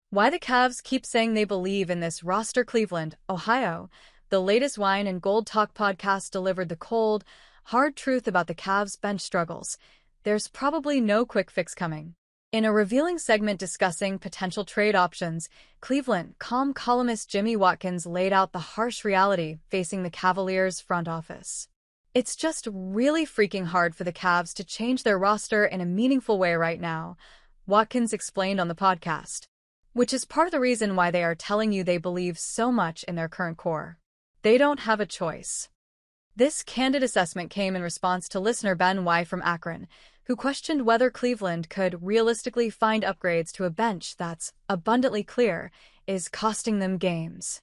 Why the Cavs keep saying they believe in this roster. Cleveland, Ohio. The latest Wine and Gold Talk podcast delivered the cold, hard truth about the Cavs' bench struggles. There's probably no quick fix coming. In a revealing segment discussing potential trade options, Cleveland.com columnist Jimmy Watkins laid out the harsh reality facing the Cavaliers' front office. It's just really freaking hard for the Cavs to change their roster in a meaningful way right now, Watkins explained on the podcast. Which is part of the reason why they are telling you they believe so much in their current core. They don't have a choice. This candid assessment came in response to listener Ben Y. from Akron, who questioned whether Cleveland could realistically find upgrades to a bench that's abundantly clear is costing them games.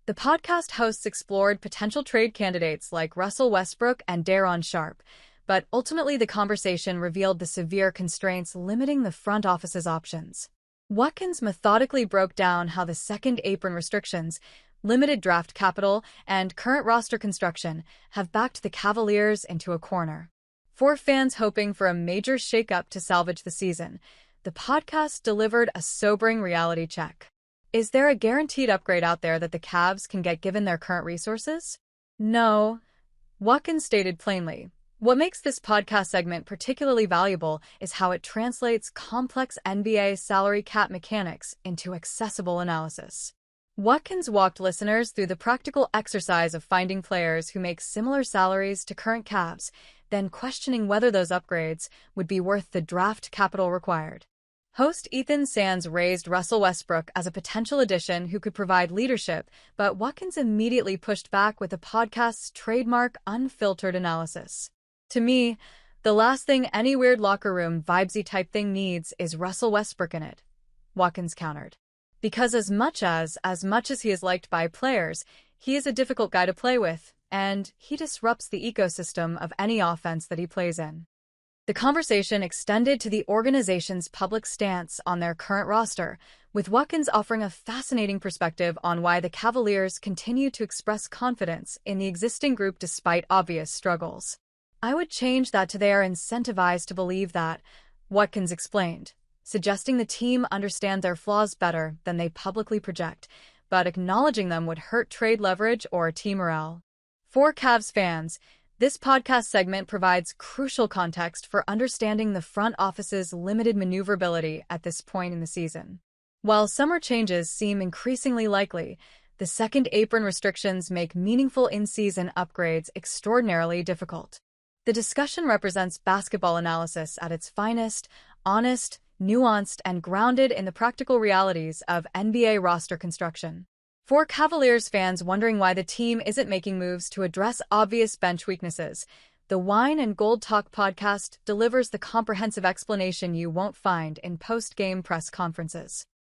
The podcast hosts explored potential trade candidates like Russell Westbrook and Daron Sharp, but ultimately the conversation revealed the severe constraints limiting the front office's options. Watkins methodically broke down how the second apron restrictions, limited draft capital, and current roster construction have backed the Cavaliers into a corner. For fans hoping for a major shakeup to salvage the season, the podcast delivered a sobering reality check. Is there a guaranteed upgrade out there that the Cavs can get given their current resources? No, Watkins stated plainly. What makes this podcast segment particularly valuable is how it translates complex NBA salary cap mechanics into accessible analysis. Watkins walked listeners through the practical exercise of finding players who make similar salaries to current Cavs, then questioning whether those upgrades would be worth the draft capital required. Host Ethan Sands raised Russell Westbrook as a potential addition who could provide leadership, but Watkins immediately pushed back with the podcast's trademark unfiltered analysis. To me, the last thing any weird locker room vibesy type thing needs is Russell Westbrook in it, Watkins countered. Because as much as he is liked by players, he is a difficult guy to play with, and he disrupts the ecosystem of any offense that he plays in. The conversation extended to the organization's public stance on their current roster, with Watkins offering a fascinating perspective on why the Cavaliers continue to express confidence in the existing group despite obvious struggles. I would change that to they are incentivized to believe that, Watkins explained, suggesting the team understand their flaws better than they publicly project, but acknowledging them would hurt trade leverage or team morale. For Cavs fans, this podcast segment provides crucial context for understanding the front office's limited maneuverability at this point in the season. While summer changes seem increasingly likely, the second apron restrictions make meaningful in-season upgrades extraordinarily difficult. The discussion represents basketball analysis at its finest, honest, nuanced, and grounded in the practical realities of NBA roster construction. For Cavaliers fans wondering why the team isn't making moves to address obvious bench weaknesses, the Wine and Gold Talk podcast delivers the comprehensive explanation you won't find in post-game press conferences.